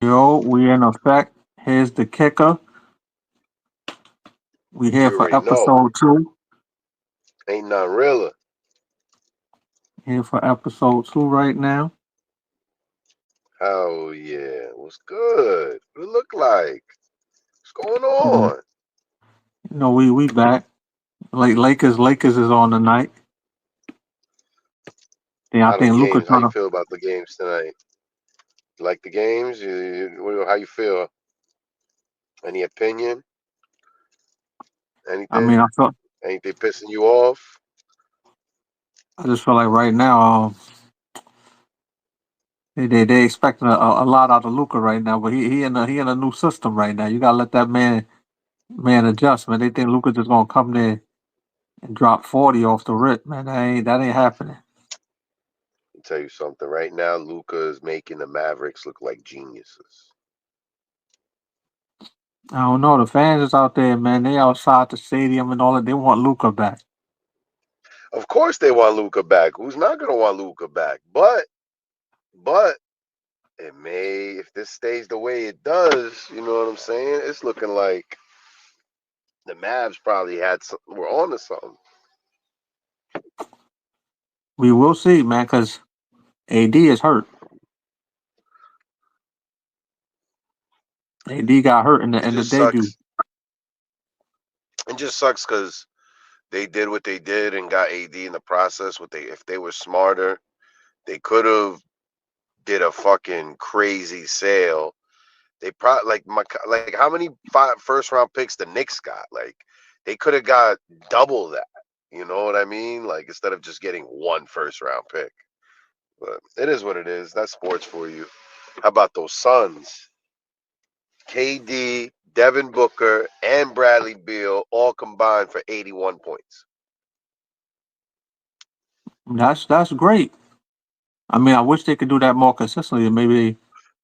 Yo, we in effect. Here's the kicker. We here You for already know. episode two. Ain't nothing realer. Here for episode two right now. Oh yeah. What's good? What it look like? What's going Um, on? we back. Like Lakers is on tonight. Then I How them think Luca games? How you trying to. feel about the games tonight? You like the games? How you feel? Any opinion? I mean, Anything? Anything pissing you off? I just feel like right now, they expecting a lot out of Luca right now, but he in a new system right now. You gotta let that man adjust, man. They think Luca just gonna come there and drop 40 off the rip, man. That ain't happening. I'll tell you something. Right now, Luca is making the Mavericks look like geniuses. I don't know. The fans is out there, man. They outside the stadium and all that. They want Luca back. Of course, they want Luca back. Who's not gonna want Luca back? But it may, if this stays the way it does, you know what I'm saying? It's looking like the Mavs probably were on to something. We will see, man, because AD is hurt. AD got hurt in the It in the just debut. sucks. It just sucks because they did what they did and got AD in the process. What they If they were smarter, they could have did a fucking crazy sale. They probably like how many first round picks the Knicks got? Like they could have got double that. You know what I mean? Like instead of just getting one first round pick. But it is what it is. That's sports for you. How about those Suns? KD, Devin Booker, and Bradley Beal all combined for 81 points. That's great. I mean, I wish they could do that more consistently. Maybe they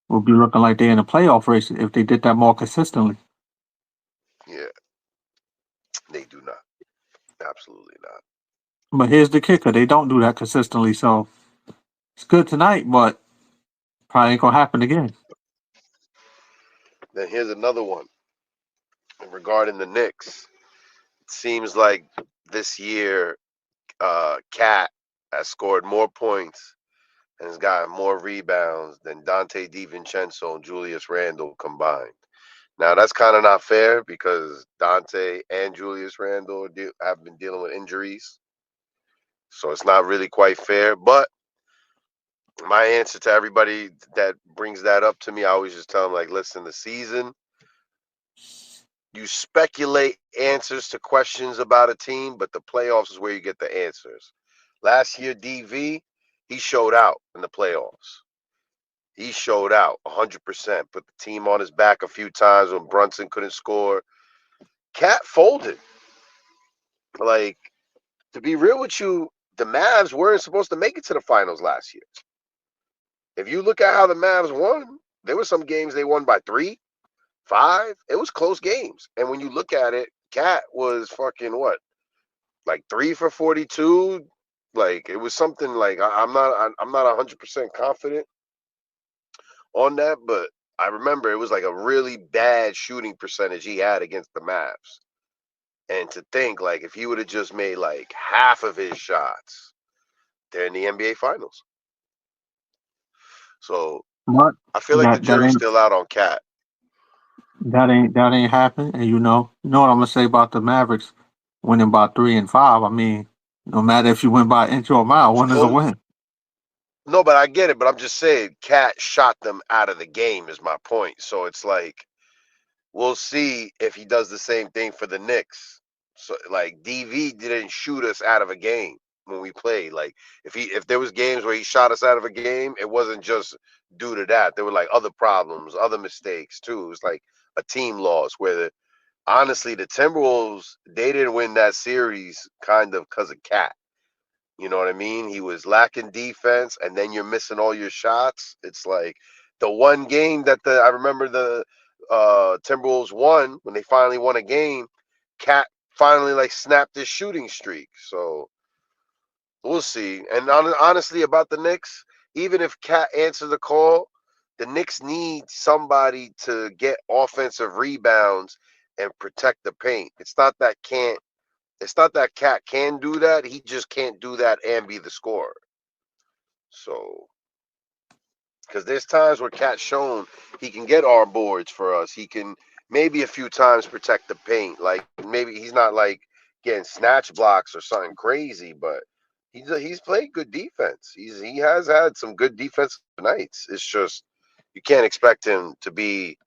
would be looking like they're in a playoff race if they did that more consistently. Yeah, they do not. Absolutely not. But here's the kicker: they don't do that consistently. So it's good tonight, but probably ain't gonna happen again. Then here's another one regarding the Knicks. It seems like this year, Cat has scored more points and has gotten more rebounds than Dante DiVincenzo and Julius Randle combined. Now that's kind of not fair because Dante and Julius Randle have been dealing with injuries, so it's not really quite fair. But my answer to everybody that brings that up to me, I always just tell them like, listen, the season you speculate answers to questions about a team, but the playoffs is where you get the answers. Last year, DV, he showed out in the playoffs. He showed out 100%. Put the team on his back a few times when Brunson couldn't score. Cat folded. Like, to be real with you, the Mavs weren't supposed to make it to the finals last year. If you look at how the Mavs won, there were some games they won by 3, 5. It was close games. And when you look at it, Cat was fucking what? Like 3 for 42. Like it was something like I'm not 100% confident on that, but I remember it was like a really bad shooting percentage he had against the Mavs. And to think like if he would have just made like half of his shots, they're in the NBA finals. So But I feel like the that jury's ain't still out on Cat. that ain't happening. And you know what I'm gonna say about the Mavericks winning by 3 and 5. I mean, no matter if you win by inch or a mile, one is a Well, win. no, but I get it. But I'm just saying, Cat shot them out of the game. Is my point. So it's like we'll see if he does the same thing for the Knicks. So like DV didn't shoot us out of a game when we played. Like if there was games where he shot us out of a game, it wasn't just due to that. There were like other problems, other mistakes too. It was like a team loss where honestly the Timberwolves they didn't win that series kind of because of Cat. You know what I mean? He was lacking defense, and then you're missing all your shots. It's like the one game that I remember the Timberwolves won when they finally won a game. Cat finally like snapped his shooting streak. So we'll see. And honestly, about the Knicks, even if Cat answers the call, The Knicks need somebody to get offensive rebounds and protect the paint. It's not that Cat can do that. He just can't do that and be the scorer. So, because there's times where Cat's shown he can get our boards for us. He can maybe a few times protect the paint. Like maybe he's not like getting snatch blocks or something crazy, but he's played good defense. He has had some good defensive nights. It's just you can't expect him to be,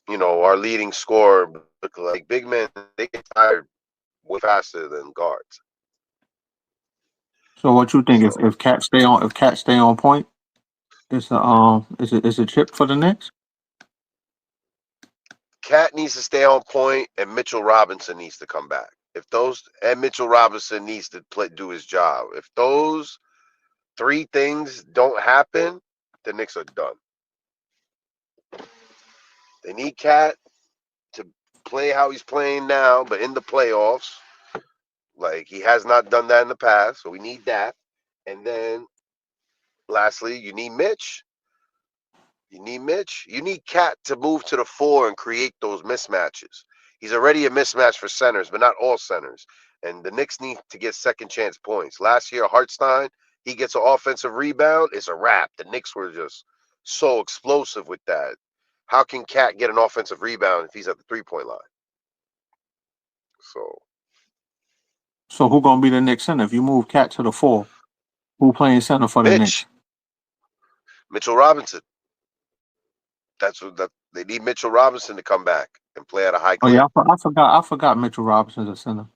our leading scorer. Like big men, they get tired way faster than guards. So what you think So if Cat stay on point, it's a chip for the Knicks? Cat needs to stay on point, and Mitchell Robinson needs to come back. Mitchell Robinson needs to do his job. If those three things don't happen, the Knicks are done. They need Cat to play how he's playing now, but in the playoffs. Like he has not done that in the past, so we need that. And then, lastly, you need Mitch. You need Cat to move to the 4 and create those mismatches. He's already a mismatch for centers, but not all centers. And the Knicks need to get second chance points. Last year, Hartenstein, he gets an offensive rebound, it's a wrap. The Knicks were just so explosive with that. How can Cat get an offensive rebound if he's at the 3-point line? So who gonna be the Knicks center if you move Cat to the 4? Who playing center for the Knicks? Mitchell Robinson. They need Mitchell Robinson to come back and play at a high clip. Oh yeah, I forgot Mitchell Robinson's a center.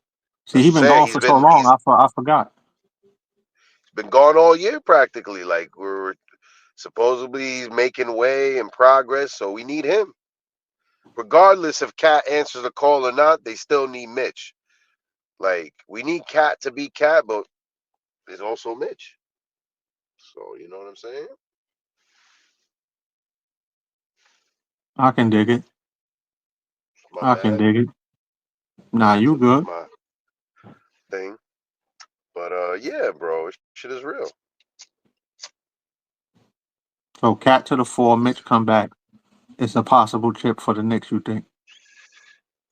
See, he's been gone for so long. I forgot. He's been gone all year practically. Like supposedly he's making way and progress, so we need him. Regardless if Cat answers the call or not, they still need Mitch. Like we need Cat to be Cat, but there's also Mitch. So you know what I'm saying? I can dig it. Can dig it. Nah, you good. My thing. But yeah, bro, shit is real. So Cat to the 4, Mitch come back. It's a possible chip for the Knicks, you think?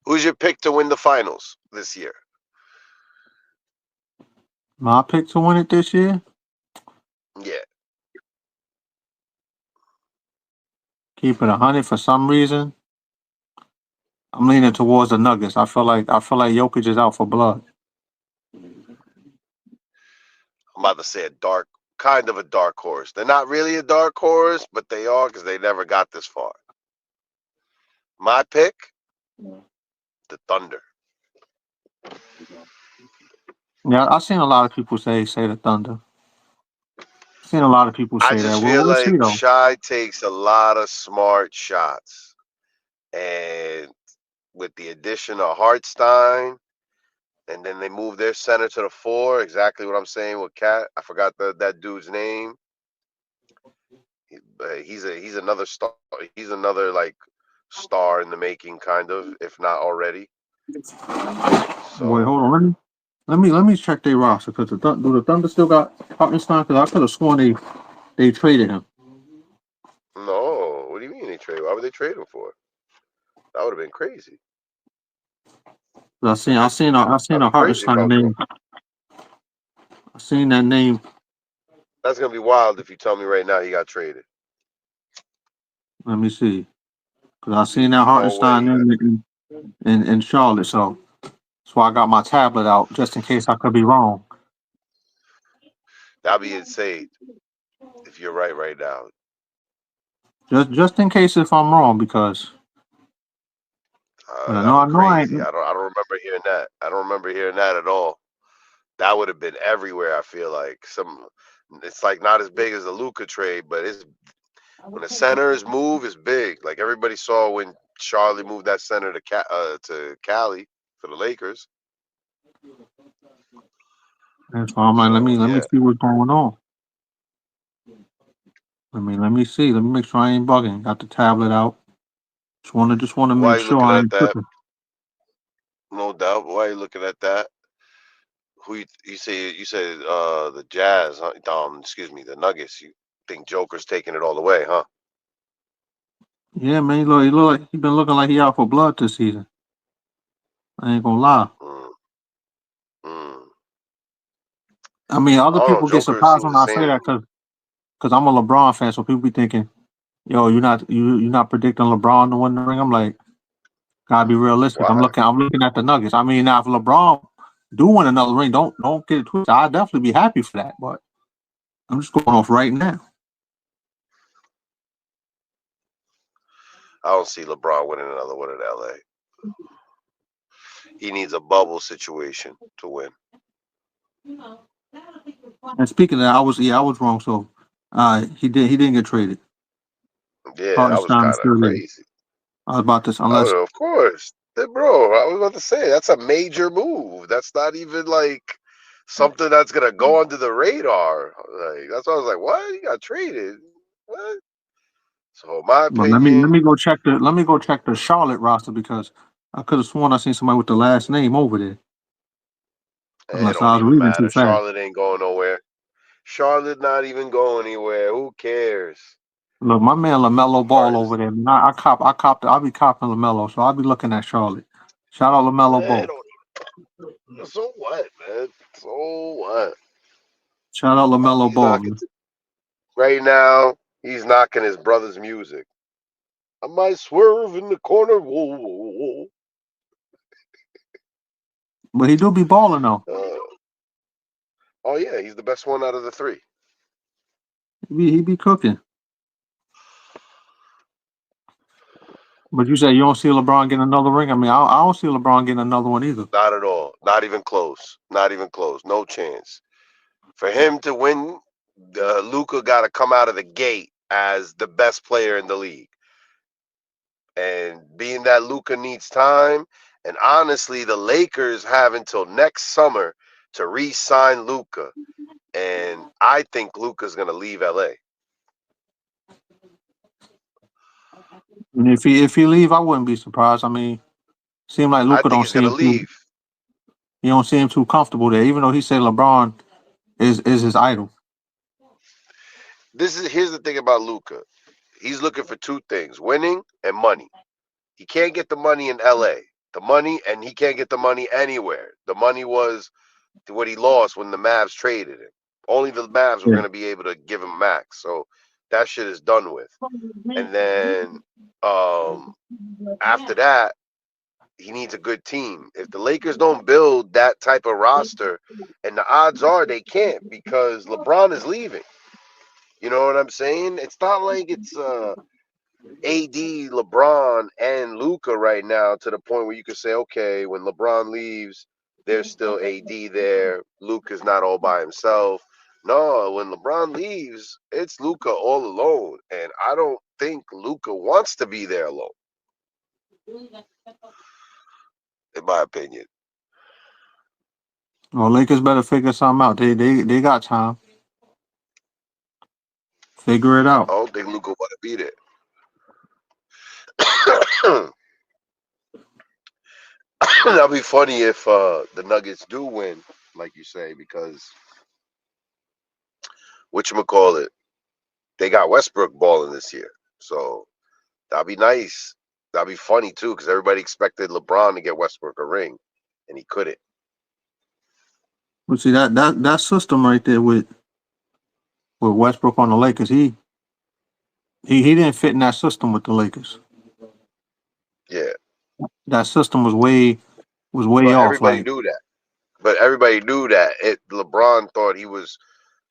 Who's your pick to win the finals this year? My pick to win it this year? Yeah. Keep it 100 for some reason. I'm leaning towards the Nuggets. I feel like Jokic is out for blood. I'm about to say kind of a dark horse. They're not really a dark horse, but they are because they never got this far. My pick, the Thunder. Yeah, I've seen a lot of people say the Thunder. I've seen a lot of people say that. I just feel like Shai takes a lot of smart shots. And with the addition of Hartenstein, and then they move their center to the 4, exactly what I'm saying with Cat. I forgot that dude's name. He's another star. He's another like star in the making, kind of, if not already. So, wait, hold on. Let me check their roster because do the Thunder still got Hartenstein? Because I could have sworn they traded him. No, what do you mean they traded? Why would they trade him for? That would have been crazy. I seen a Hartenstein name. I seen that name. That's gonna be wild if you tell me right now he got traded. Let me see, because I seen that Hartenstein name in Charlotte, so that's why I got my tablet out just in case I could be wrong. That'd be insane if you're right now. Just in case if I'm wrong, because I don't remember hearing that. I don't remember hearing that at all. That would have been everywhere. I feel like it's like not as big as the Luka trade, but when the centers move, it's big. Like everybody saw when Charlie moved that center to Cali for the Lakers. That's why I'm like, let me see what's going on. Let me see. Let me make sure I ain't bugging. Got the tablet out. Just want to make sure I ain't tripping. No doubt. Why are you looking at that? Who you said the Jazz? Excuse me, the Nuggets. You think Joker's taking it all the way, huh? Yeah, man, he been looking like he out for blood this season. I ain't gonna lie. Mm, mm. I mean, I other don't know. people get Joker surprised seems when the I say same. that because I'm a LeBron fan, so people be thinking, "Yo, you're not predicting LeBron to win the ring." I'm like, gotta be realistic. Why? I'm looking at the Nuggets. I mean, now if LeBron do win another ring, don't get it twisted. I'd definitely be happy for that, but I'm just going off right now. I don't see LeBron winning another one in LA. He needs a bubble situation to win. And speaking of that, I was wrong. So, he didn't get traded. Yeah, that was Hartenstein is kind of still there. crazy. I was about this unless Oh, of course. Bro, I was about to say that's a major move. That's not even like something that's gonna go under the radar. Like that's why I was like, what? He got traded? What? So in my But let opinion, me go check the Charlotte roster because I could have sworn I seen somebody with the last name over there. it Unless don't I was even reading too matter. fast. Charlotte ain't going nowhere. Charlotte not even going anywhere. Who cares? Look, my man Lamelo Ball Martins. over there. Man, I'll be copping Lamelo, so I'll be looking at Charlotte. Shout out Lamelo It Ball. don't even, so what, man? So what? Shout out Lamelo He's Ball, knocking man. right now. He's knocking his brother's music. I might swerve in the corner. Whoa, whoa, But he do be balling though. whoa. Oh yeah, he's the best one out of the three. He be cooking. But you say you don't see LeBron getting another ring. I mean, I don't see LeBron getting another one either. Not at all. Not even close. Not even close. No chance. For him to win, Luka got to come out of the gate as the best player in the league. And being that Luka needs time, and honestly, the Lakers have until next summer to re-sign Luka. And I think Luka's gonna leave LA. And if he leave, I wouldn't be surprised. I mean, seem like I Luca think don't he's gonna seem too leave. he don't seem too comfortable there. Even though he said LeBron is his idol. Here's the thing about Luka. He's looking for two things: winning and money. He can't get the money in LA. The money, and he can't get the money anywhere. The money was what he lost when the Mavs traded him. Only the Mavs were Yeah. going to be able to give him max. So that shit is done with. And then um, after that, he needs a good team. If the Lakers don't build that type of roster, and the odds are they can't because LeBron is leaving. You know what I'm saying? It's not like it's AD, LeBron, and Luca right now to the point where you could say, okay, when LeBron leaves, there's still AD there. Luca's not all by himself. No, when LeBron leaves, it's Luca all alone, and I don't think Luca wants to be there alone, in my opinion. Well, Lakers better figure something out. They got time. Figure it I out. don't think Luca want to be there. That'll be funny if the Nuggets do win, like you say, because whatchamacallit, they got Westbrook balling this year. So that'd be nice. That'd be funny too, because everybody expected LeBron to get Westbrook a ring, and he couldn't. But see that system right there with Westbrook on the Lakers, he didn't fit in that system with the Lakers. Yeah, That system was way but off. everybody Like knew that. But everybody knew that LeBron thought he was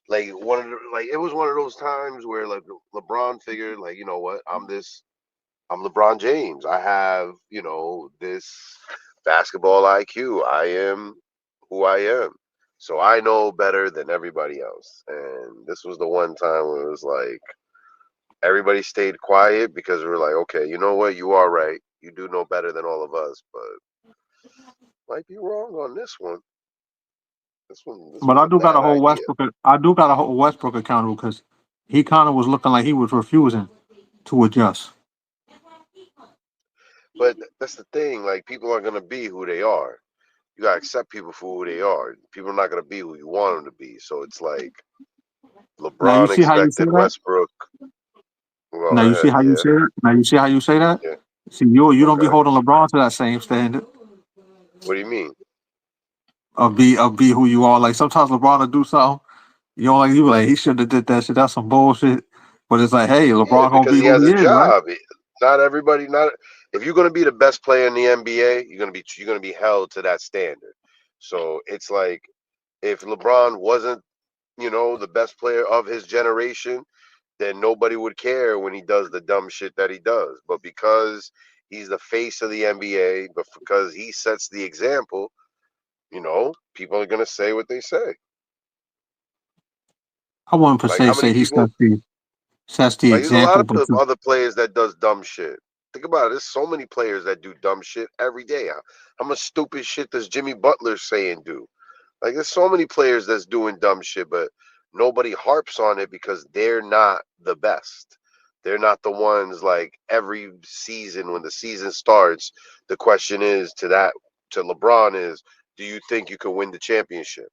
like it was one of those times where like LeBron figured like, you know what, I'm LeBron James. I have, this basketball IQ. I am who I am. So I know better than everybody else. And this was the one time where it was like everybody stayed quiet because we were like, okay, you know what? You are right. You do know better than all of us, but might be wrong on this one. This But was a bad idea. I do got to hold Westbrook accountable because he kind of was looking like he was refusing to adjust. But that's the thing. Like people are gonna be who they are. You gotta accept people for who they are. People are not gonna be who you want them to be. So it's like Now you LeBron see how you say expected that? Westbrook. Go Now you see ahead. how you Yeah. say that. Now you see how you say that. Yeah. See, you don't be Okay. holding LeBron to that same standard What do you mean? of be who you are. Like sometimes LeBron will do something. You know, like you be like he should have did that shit. That's some bullshit. But it's like, hey, Yeah, LeBron gonna because be he who has he a is, right? job. Not everybody. Not if you're going to be the best player in the NBA, you're going to be held to that standard. So it's like if LeBron wasn't, the best player of his generation, then nobody would care when he does the dumb shit that he does. But because he's the face of the NBA, but because he sets the example, people are going to say what they say. I wouldn't per Like se how many say he people sets the Like there's a lot example, but of other players that does dumb shit. Think about it. There's so many players that do dumb shit every day. How much stupid shit does Jimmy Butler say and do? Like there's so many players that's doing dumb shit, but nobody harps on it because they're not the best. They're not the ones like every season when the season starts, the question is to LeBron is, do you think you can win the championship?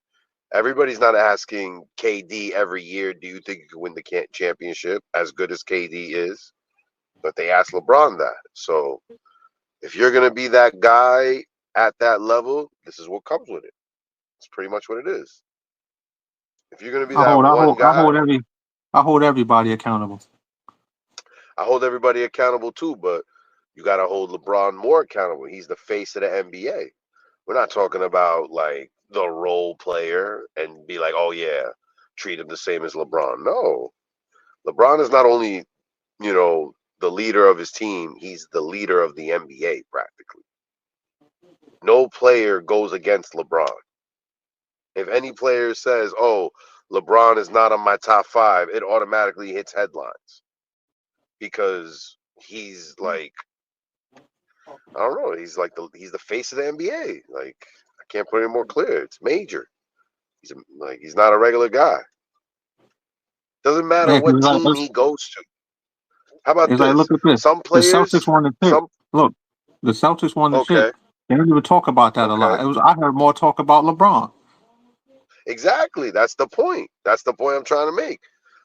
Everybody's not asking KD every year, do you think you can win the championship as good as KD is? But they ask LeBron that. So if you're going to be that guy at that level, this is what comes with it. It's pretty much what it is. If you're going to be I that hold, I one hold, I guy, hold every, I hold everybody accountable. I hold everybody accountable too, but you got to hold LeBron more accountable. He's the face of the NBA. We're not talking about like the role player and be like, oh yeah, treat him the same as LeBron. No, LeBron is not only, the leader of his team, he's the leader of the NBA practically. No player goes against LeBron. If any player says, oh, LeBron is not on my top five, it automatically hits headlines because he's like, I don't know, he's the face of the NBA. Like, I can't put it more clear. It's major. He's not a regular guy. Doesn't matter Yeah, 'cause what team he goes to. How about it's like this? look at this. Some The Celtics players, won the chip. some Look, the Celtics won the chip. okay, They didn't even talk about that a okay. lot. I heard more talk about LeBron. Exactly. That's the point. That's the point I'm trying to make.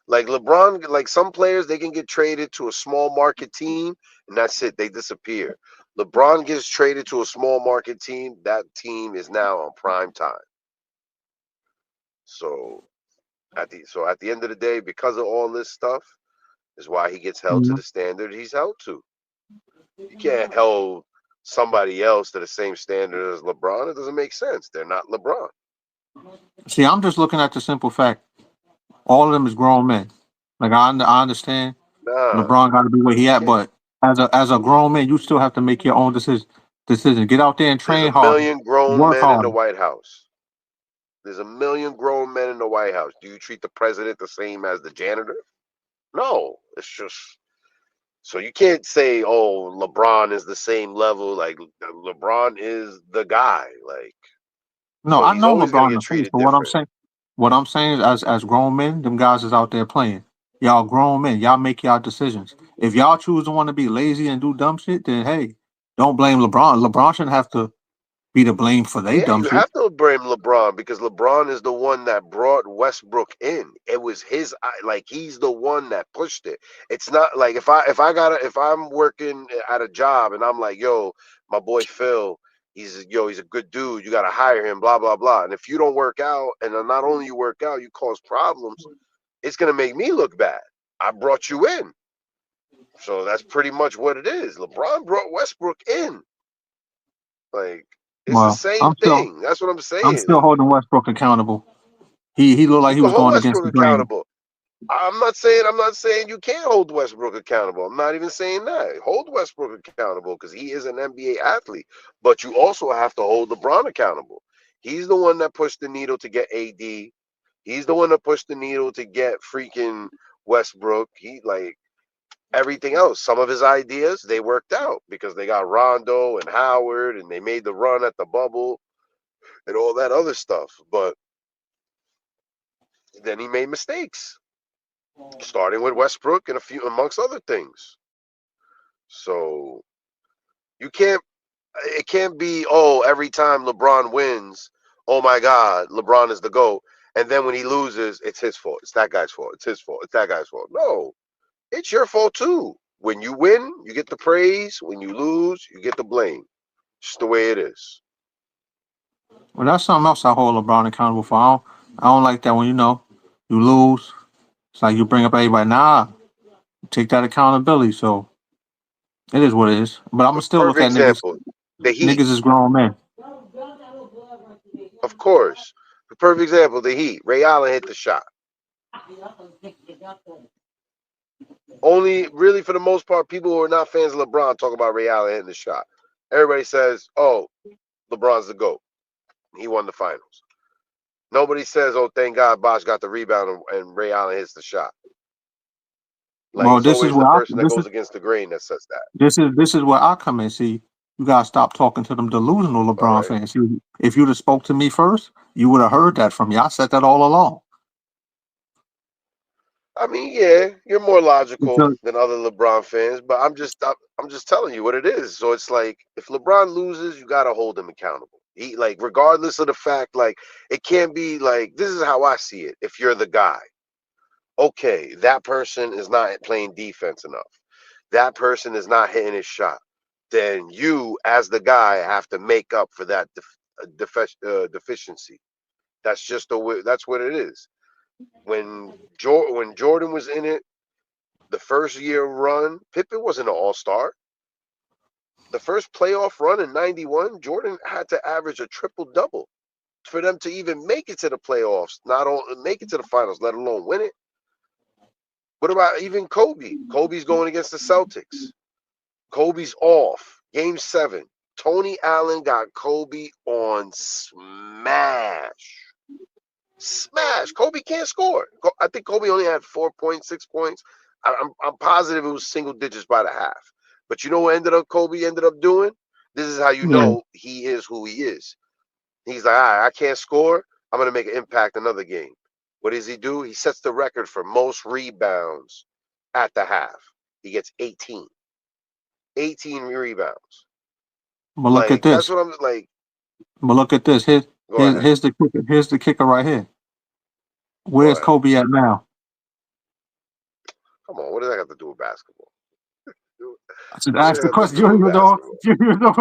Like LeBron, like some players, they can get traded to a small market team, and that's it. They disappear. LeBron gets traded to a small market team. That team is now on prime time. So at the end of the day, because of all this stuff, is why he gets held to Mhm. the standard he's held to. You can't hold somebody else to the same standard as LeBron. It doesn't make sense. They're not LeBron. See, I'm just looking at the simple fact. All of them is grown men. Like I understand Nah, LeBron got to be where he you at, can't. but as a grown man, you still have to make your own decision. Decision. Get out there and There's a train harder. million grown Work men in the harder. White House. There's a million grown men in the White House. Do you treat the president the same as the janitor? No. It's just so you can't say, "Oh, LeBron is the same level." Like LeBron is the guy. Like No, so, I he's know always gonna LeBron get the face, treated but different. what I'm saying is, as grown men, them guys is out there playing. Y'all grown men, y'all make y'all decisions. If y'all choose to want to be lazy and do dumb shit, then hey, don't blame LeBron. LeBron shouldn't have to be the blame for they Yeah, dumb you shit. have to blame LeBron because LeBron is the one that brought Westbrook in. It was his like he's the one that pushed it. It's not like if I'm working at a job and I'm like, yo, my boy Phil, he's a good dude. You gotta hire him, blah blah blah. And if you don't work out, and then not only you work out, you cause problems, it's gonna make me look bad. I brought you in. So that's pretty much what it is. LeBron brought Westbrook in. Like it's the Well, same thing. That's what I'm I'm saying. still holding Westbrook accountable. He looked like You he can was hold going against Westbrook the grain. accountable. I'm not saying you can't hold Westbrook accountable. I'm not even saying that. Hold Westbrook accountable because he is an NBA athlete. But you also have to hold LeBron accountable. He's the one that pushed the needle to get AD. He's the one that pushed the needle to get freaking Westbrook. He like everything else. Some of his ideas they worked out because they got Rondo and Howard and they made the run at the bubble and all that other stuff. But then he made mistakes, starting with Westbrook and a few amongst other things. So you can't it can't be, oh, every time LeBron wins, oh my God, LeBron is the GOAT. And then when he loses, it's his fault. It's that guy's fault. It's his fault. It's that guy's fault. No. it's your fault too. When you win, you get the praise. When you lose, you get the blame. Just the way it is. Well, that's something else I hold LeBron accountable for. I don't like that when you lose. It's like you bring up everybody. Nah, take that accountability. So it is what it is. But I'm gonna still look Perfect at niggas. example, the Heat. Niggas is grown men. Of course, the perfect example, the Heat. Ray Allen hit the shot. Only really for the most part, people who are not fans of LeBron talk about Ray Allen hitting the shot. Everybody says, "Oh, LeBron's the GOAT. He won the finals." Nobody says, "Oh, thank God Bosh got the rebound and Ray Allen hits the shot." Like, Well, it's this is always the where I person that goes against the grain that says that. this is where I come in. See, you gotta stop talking to them delusional All LeBron right. fans. If you'd have spoke to me first, you would have heard that from me. I said that all along. I mean, yeah, you're more logical Because- than other LeBron fans, but I'm just telling you what it is. So it's like, if LeBron loses, you gotta hold him accountable. He, like, regardless of the fact, like, it can't be like, this is how I see it. If you're the guy, okay, that person is not playing defense enough. That person is not hitting his shot. Then you, as the guy, have to make up for that deficiency. That's just the way. That's what it is. When Jordan was in it, the first year run, Pippen wasn't an all-star. The first playoff run in '91, Jordan had to average a triple-double for them to even make it to the playoffs, not only make it to the finals, let alone win it. What about even Kobe? Kobe's going against the Celtics. Kobe's off. Game 7. Tony Allen got Kobe on smash. Smash. Kobe can't score. I think Kobe only had 4 points, 6 points. I'm positive it was single digits by the half. But you know what Kobe ended up doing? This is how you yeah, know he is who he is. He's like, all right, I can't score. I'm going to make an impact another game. What does he do? He sets the record for most rebounds at the half. He gets 18. 18 rebounds. but look at Like, that's this. what I'm like. But look at this. Go ahead. Here's the kicker. Here's the kicker right here. Go Where's ahead. Kobe at now? Come on. What does that have to do with basketball? I should What ask does the that have to question. You do don't with even know. basketball? You don't even know.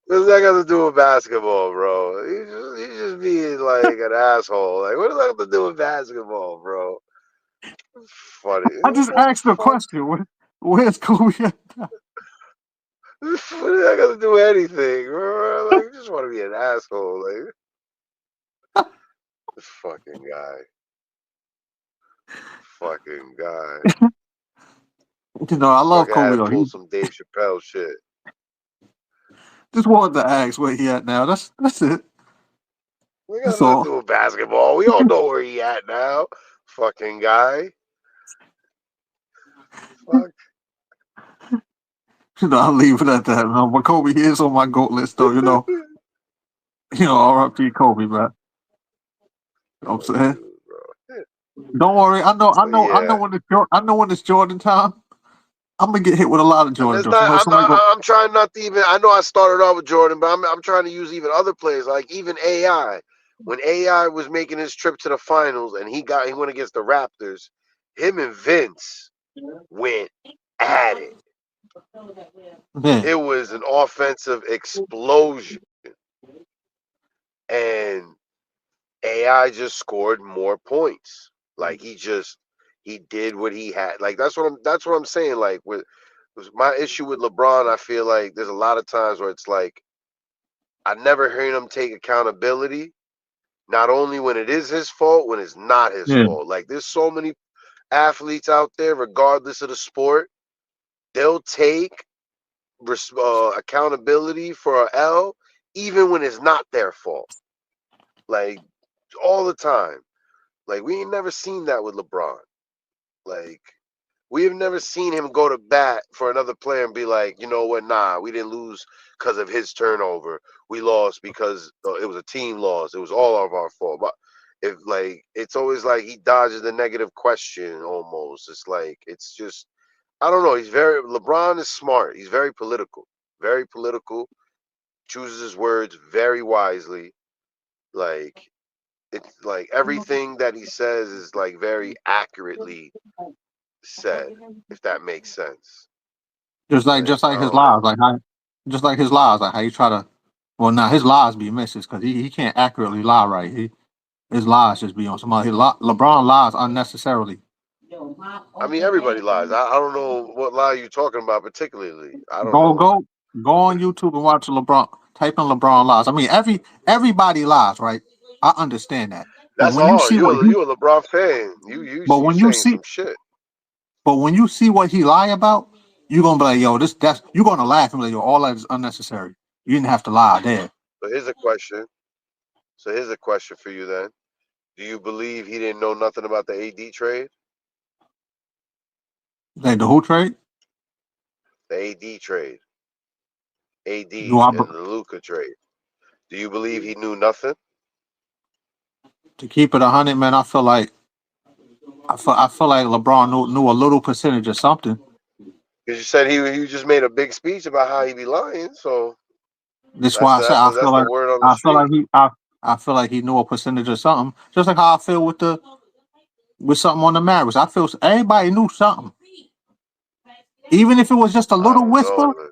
What does that got to do with basketball, bro? He's just being like an asshole. Like, what does that have to do with basketball, bro? Funny. I just What the asked the fuck? question. Where's Kobe at now? What does that got to do with anything, bro? Like, you just want to be an asshole. Like, this fucking guy. Fucking guy. I love Fucking had Kobe to though. pull He some Dave Chappelle shit. just wanted to ask where he at now. That's it. We got That's nothing to all. do with basketball. We all know where he at now. Fucking guy. Fuck. I'll leave it at that. But Kobe is on my GOAT list though. R.I.P. Kobe, man. You know what I'm saying? Dude, bro. Don't worry. So I yeah. know when it's Jordan time. I'm gonna get hit with a lot of Jordan It's jokes. not. Somebody go. I'm trying not to even. I know I started off with Jordan, but I'm trying to use even other players, like even AI. When AI was making his trip to the finals and he went against the Raptors, him and Vince went at it. Yeah. It was an offensive explosion, and AI just scored more points. Like, he did what he had. Like, that's what I'm saying. Like, with my issue with LeBron, I feel like there's a lot of times where it's like, I never heard him take accountability. Not only when it is his fault, when it's not his Yeah. fault. Like, there's so many athletes out there, regardless of the sport, they'll take accountability for an L, even when it's not their fault. Like, all the time. Like, we ain't never seen that with LeBron. Like, we have never seen him go to bat for another player and be like, you know what, nah, we didn't lose because of his turnover. We lost because it was a team loss. It was all of our fault. But it's always like he dodges the negative question almost. It's like, it's just, I don't know. LeBron is smart. He's very political, chooses his words very wisely. Like, it's like everything that he says is like very accurately said, if that makes sense. Just like Like, I his don't lies, know. just like his lies, like how you try to. Well, now his lies be misses because he can't accurately lie right. His lies just be on somebody. LeBron lies unnecessarily. I mean, everybody lies. I don't know what lie you're talking about particularly. I don't Go know. go go on YouTube and watch LeBron. Type in LeBron lies. I mean, everybody lies, right? I understand that, but That's when you all. see what he, You a LeBron fan. but You when you saying see, some shit. but when you see what he lie about, you gonna be like, yo, that's you're gonna laugh and be like, yo, all that is unnecessary. You didn't have to lie there. So here's a question. So here's a question for you then. Do you believe he didn't know nothing about the AD trade? Like the who trade? The AD trade. AD Do I and the Luka trade. Do you believe he knew nothing? to keep it 100, man? I feel like LeBron knew a little percentage of something. Because you said he just made a big speech about how he be lying. So That's why I said that's the word on the I feel like street. I feel like he knew a percentage of something. Just like how I feel with something on the Mavericks. I feel everybody knew something, even if it was just a I little don't know, whisper. man.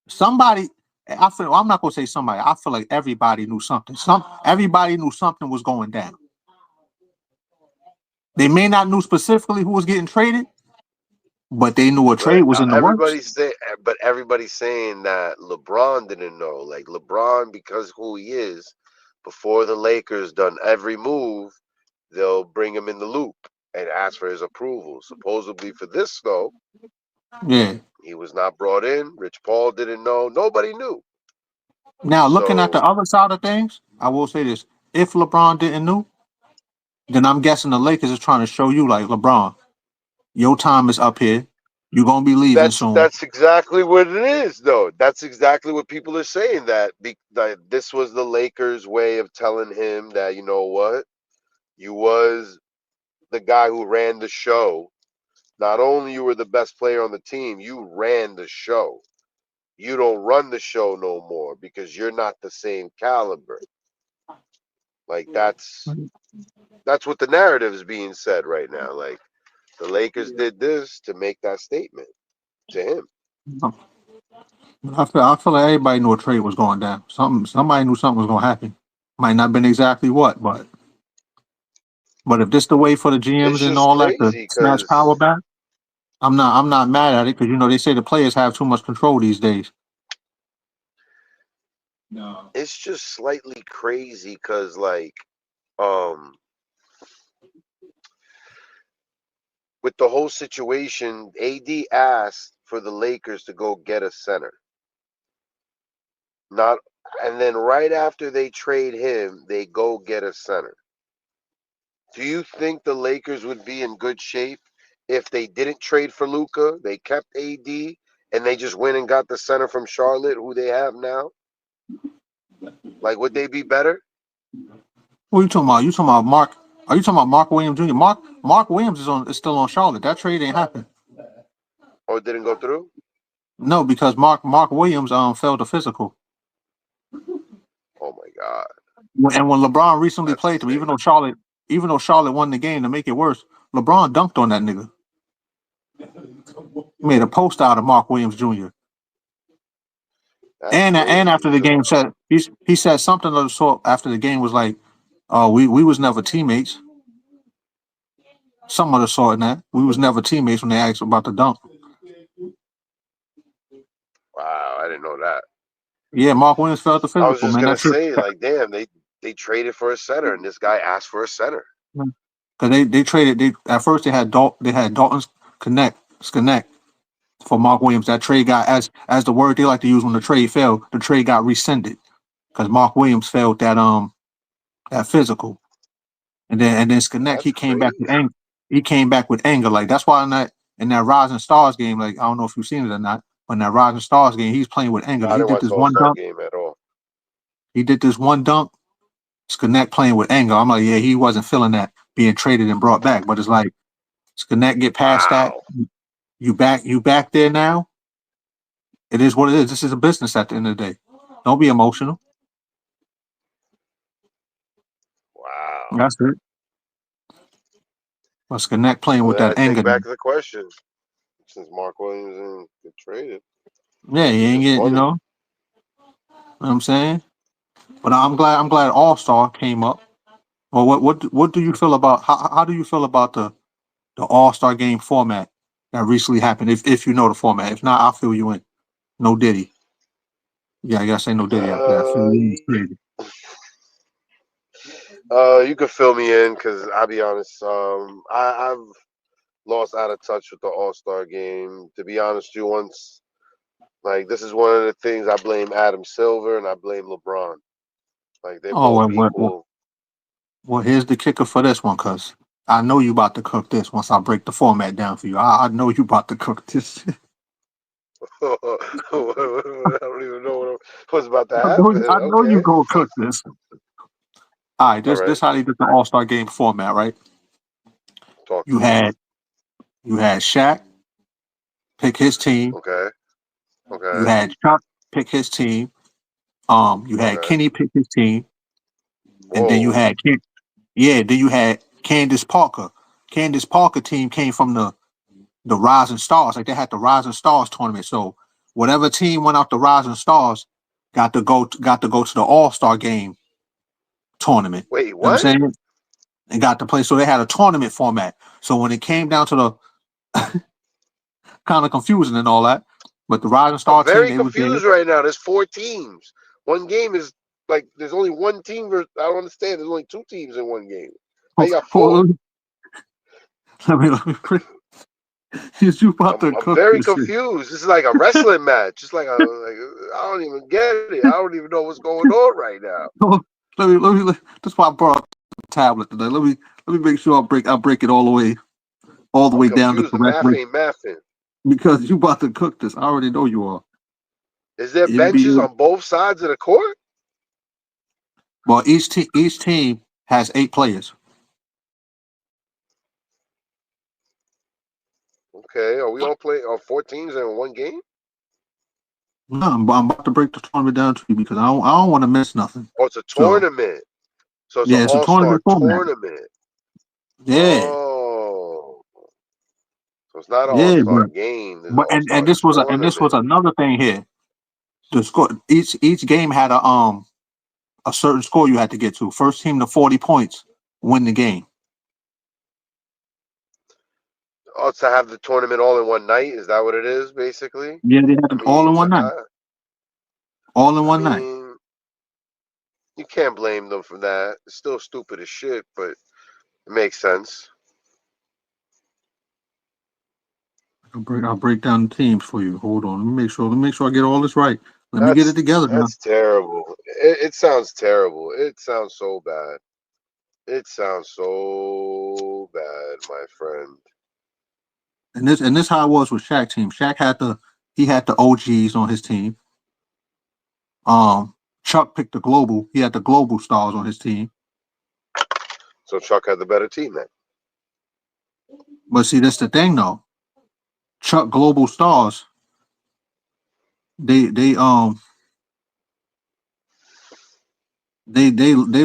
Somebody, I feel. I'm not gonna say somebody. I feel like everybody knew something. Everybody knew something was going down. They may not knew specifically who was getting traded, but they knew a trade But was in the works. everybody's saying that LeBron didn't know. Like LeBron, because who he is, before the Lakers done every move, they'll bring him in the loop and ask for his approval. Supposedly for this though, Yeah. he was not brought in. Rich Paul didn't know. Nobody knew. Now looking at the So other side of things, I will say this: if LeBron didn't know, then I'm guessing the Lakers is trying to show you, like, LeBron, your time is up here. You're gonna be leaving soon. that's exactly what it is, though. That's exactly what people are saying. That this was the Lakers' way of telling him that, you know what, you was the guy who ran the show. Not only you were the best player on the team, you ran the show. You don't run the show no more because you're not the same caliber. Like that's what the narrative is being said right now. Like the Lakers did this to make that statement to him. I feel like everybody knew a trade was going down. Somebody knew something was gonna happen. Might not been exactly what, but if this the way for the It's GMs and just all that to crazy snatch power because back, I'm not mad at it because they say the players have too much control these days. it's just slightly crazy because um with the whole situation, AD asked for the Lakers to go get a center. Not and then right after they trade him, they go get a center. Do you think the Lakers would be in good shape if they didn't trade for Luka, they kept AD, and they just went and got the center from Charlotte, who they have now? Like, would they be better? What are you talking about? You talking about Mark? Are you talking about Mark Williams Jr.? Mark Williams is still on Charlotte. That trade ain't happened. Or didn't go through? No, because Mark Williams failed the physical. Oh my God, And when LeBron recently that's played him, insane. even though Charlotte won the game to make it worse, LeBron dunked on that nigga. He made a post out of Mark Williams Jr. That's And crazy. after the So game said he said something of the sort after the game was like, "Oh, we was never teammates." Some of the sort in that we was never teammates when they asked about the dunk. wow, I didn't know that. Yeah, Mark Williams felt the I was physical, just man. gonna That shit. say, like, damn, they traded for a center, and this guy asked for a center. Because they traded. At first they had Dalton's Connect for Mark Williams. That trade got as the word they like to use when the trade failed. The trade got rescinded because Mark Williams failed that physical, and then Connect That's crazy. he came back with anger. Like that's why in that Rising Stars game, like I don't know if you've seen it or not, but in that Rising Stars game, he's playing with anger. No, Like, I he didn't did watch this the All one Star dunk. game at all. He did this one dunk. Connect playing with anger. I'm like, yeah, he wasn't feeling that being traded and brought back. But it's like Connect get past that. Wow, You back there now. It is what it is. This is a business at the end of the day. Don't be emotional. wow. That's it. But Gannett playing So with then I that take anger. back the question. Since Mark Williams didn't get traded, Yeah, he it's ain't just get, you funny. know what I'm saying? But I'm glad All-Star came up. Well, what do you feel about how do you feel about the All-Star game format that recently happened? If you know the format. If not, I'll fill you in. No Diddy. Yeah, I gotta say no Diddy after that. Fill you in. It's crazy. You could fill me in because I'll be honest. I've lost out of touch with the All Star game. To be honest, with you once like this is one of the things I blame Adam Silver and I blame LeBron. Like they're Oh, both well, equal. well, here's the kicker for this one, cuz I know you about to cook this once I break the format down for you. I know you about to cook this. I don't even know what's about to I happen. know you Okay, gonna cook this. All right, all this right. how they did the All Star game format, right? Talk You to me. had you had Shaq pick his team. Okay, You okay, had Chuck pick his team. You had okay. Kenny pick his team, and then you Whoa. had then you had Candace Parker. Candace Parker team came from the Rising Stars. Like they had the Rising Stars tournament. So whatever team went out the Rising Stars got to go to the All Star game tournament. Wait, You know what I'm what? saying? And got to play. So they had a tournament format. So when it came down to the kind of confusing and all that, but the Rising I'm Star team, very they was there. confused right now. There's 4 teams. One game is like there's only one team. I don't understand. There's only 2 teams in one game. Now you got Oh, 4. let me bring. Is you about to I'm cook very this shit? confused. This is like a wrestling match. It's like I don't even get it. I don't even know what's going on right now. That's why I brought up the tablet today. Let me make sure I break it all the I'm way down the confused. The correct math way ain't mathing. because you about to cook this. I already know you are. Is there benches NBA. on both sides of the court? Well, each team has 8 players. Okay, are we all playing? Are 4 teams in one game? No, I'm about to break the tournament down to you because I don't want to miss nothing. Oh, it's a So tournament. So it's an yeah, it's a all-star tournament format. tournament. Yeah, Oh, so it's not an yeah, all-star game. There's an and all-star this was tournament. another thing here. The score each game had a certain score you had to get to. First team to 40 points win the game. Oh, to have the tournament all in one night? Is that what it is, basically? Yeah, they had I it all in mean, one night. All in I one night. mean, you can't blame them for that. It's still stupid as shit, but it makes sense. I'll break down the teams for you. Hold on. Let me make sure I get all this right. Let me get it That's together now. that's terrible. It sounds terrible. It sounds so bad. It sounds so bad, my friend. And this how it was with Shaq team. Shaq had the OGs on his team. Um, Chuck picked the global. He had the global stars on his team. So Chuck had the better team then. But see, that's the thing though. Chuck global stars. They they um they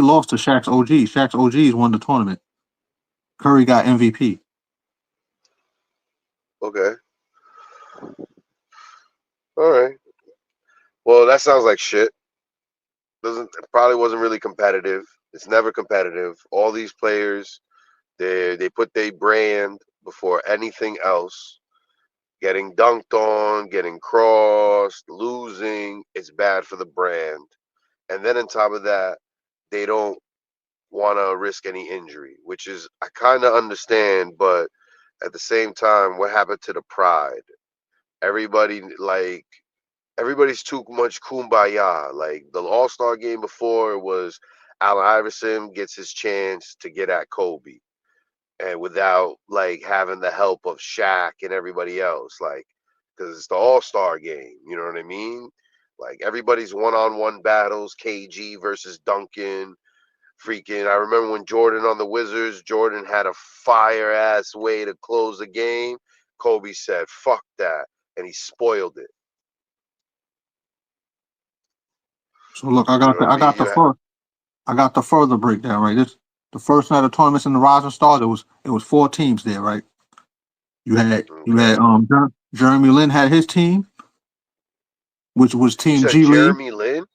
lost to Shaq's OG. Shaq's OGs won the tournament. Curry got MVP. Okay. All right. Well, that sounds like shit. Doesn't probably wasn't really competitive. It's never competitive. All these players, they put their brand before anything else. Getting dunked on, getting crossed, losing, it's bad for the brand. And then on top of that, they don't want to risk any injury, which is I kind of understand, but at the same time, what happened to the pride? Everybody like everybody's too much kumbaya. Like the All Star game before was Allen Iverson gets his chance to get at Kobe, and without like having the help of Shaq and everybody else, like because it's the All Star game. You know what I mean? Like everybody's one-on-one battles. KG versus Duncan. Freaking! I remember when Jordan on the Wizards, Jordan had a fire ass way to close the game. Kobe said, "Fuck that," and he spoiled it. So look, You know what I mean? I got the further breakdown right. the first night of tournaments in the Rising Stars, it was 4 teams there, right? You had Okay. Jeremy Lin had his team, which was You Team said G League. Jeremy Lin?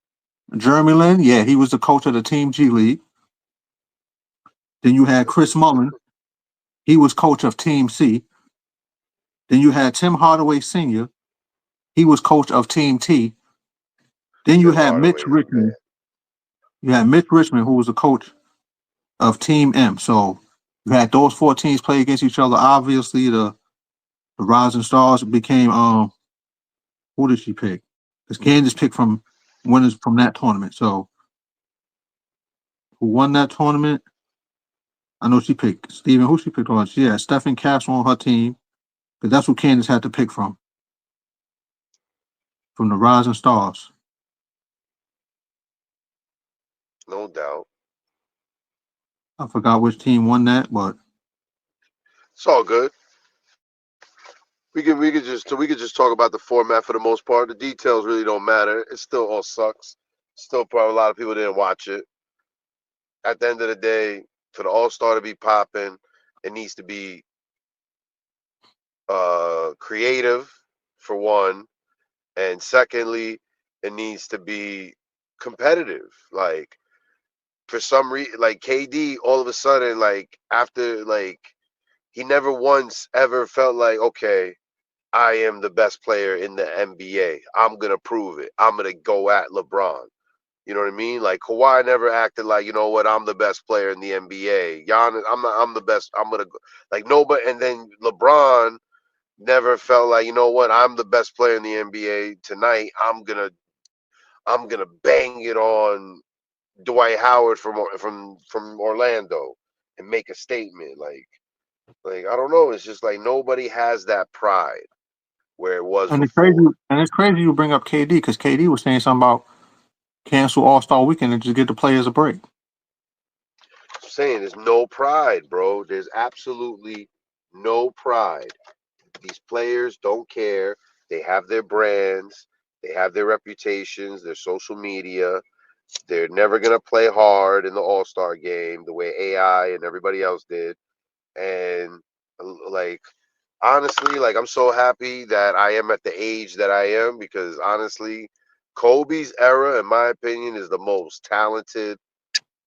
Jeremy Lin, yeah, he was the coach of the Team G League. Then you had Chris Mullen, he was coach of Team C. Then you had Tim Hardaway Sr., he was coach of Team T. Then you Tim had Mitch Hardaway's the man. Richmond. You had Mitch Richmond, who was the coach of Team M. So you had those 4 teams play against each other. Obviously, the Rising Stars became who did she pick? Because Kansas picked from winners from that tournament. So who won that tournament? I know she picked Steven. Who she picked on? She had Stephen Castle on her team, because that's who Kansas had to pick from the Rising Stars. No doubt. I forgot which team won that, but It's all good. We could just talk about the format for the most part. The details really don't matter. It still all sucks. Still probably a lot of people didn't watch it. At the end of the day, for the All-Star to be popping, it needs to be creative, for one, and secondly, it needs to be competitive. Like, for some reason, like KD, all of a sudden, like after, like, he never once ever felt like, okay, I am the best player in the NBA. I'm gonna prove it. I'm gonna go at LeBron. You know what I mean? Like, Kawhi never acted like, you know what, I'm the best player in the NBA. Giannis, I'm the best. I'm gonna go, like, nobody. And then LeBron never felt like, you know what, I'm the best player in the NBA tonight. I'm gonna bang it on Dwight Howard from Orlando and make a statement. Like I don't know. It's just like nobody has that pride where it was and before. it's crazy you bring up KD, because KD was saying something about cancel All-Star Weekend and just give the players a break. I'm saying there's no pride, bro. There's absolutely no pride. These players don't care. They have their brands, they have their reputations, their social media. They're never gonna play hard in the All-Star game the way AI and everybody else did. And like honestly, like I'm so happy that I am at the age that I am, because honestly, Kobe's era, in my opinion, is the most talented,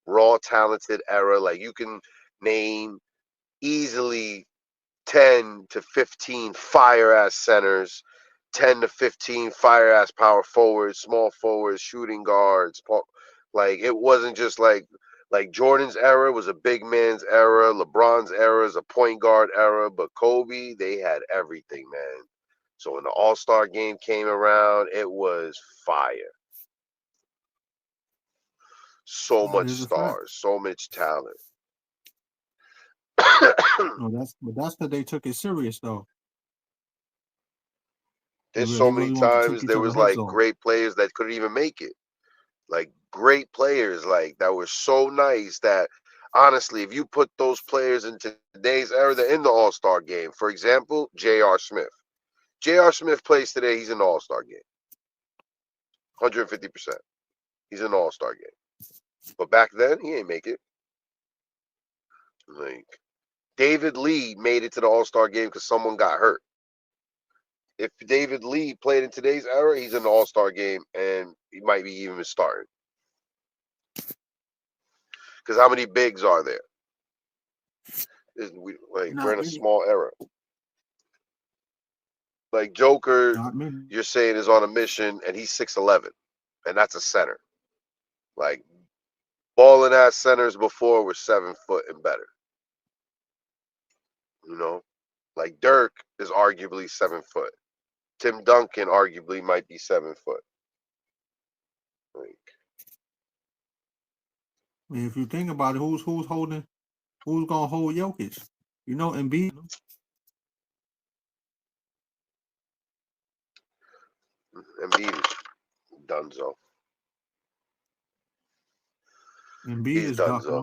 raw talented era. Like you can name easily 10 to 15 fire ass centers, 10 to 15 fire ass power forwards, small forwards, shooting guards. Like it wasn't just like Jordan's era was a big man's era, LeBron's era is a point guard era, but Kobe, they had everything, man. So when the All-Star game came around, it was fire. So That much is a fact. stars, so much talent. No, that's because they took it serious though. There's They so many really wanted to take times each there other was heads like off. great players that couldn't even make it. Like great players like that were so nice that honestly, if you put those players in today's era, they're in the All-Star game. For example, J.R. Smith. J.R. Smith plays today, he's in the All-Star game. 150%. He's in the All-Star game. But back then, he ain't make it. Like David Lee made it to the All-Star game because someone got hurt. If David Lee played in today's era, he's in the All-Star game and he might be even starting. Because how many bigs are there? We're Not in a many. small era. Like Joker, Not many. you're saying is on a mission and he's 6'11", and that's a center. Like balling ass centers before were 7 foot and better. You know, like Dirk is arguably 7 foot. Tim Duncan arguably might be 7 foot. Like I mean, if you think about it, who's gonna hold Jokic? You know, Embiid. Embiid is donezo. Embiid He's is ducking donezo.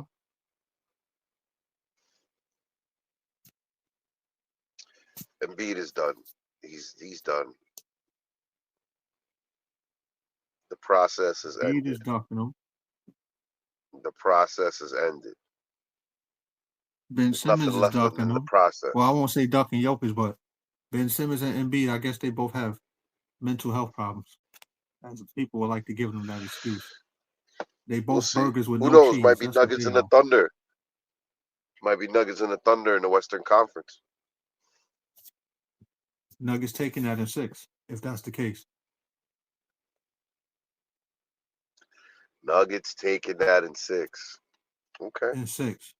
him. Embiid is done. He's done. The process is Embiid ended. is ducking him. The process is ended. Ben There's nothing Simmons is left ducking within the him. process. Well, I won't say ducking Jokic, but Ben Simmons and Embiid, I guess they both have mental health problems. As people would like to give them that excuse. They We'll both see. burgers with Who no knows? Might cheese. be That's what Nuggets they and the are. Thunder. Might be Nuggets and the Thunder in the Western Conference. Nuggets taking that in 6, if that's the case. Nuggets taking that in 6. Okay. In 6.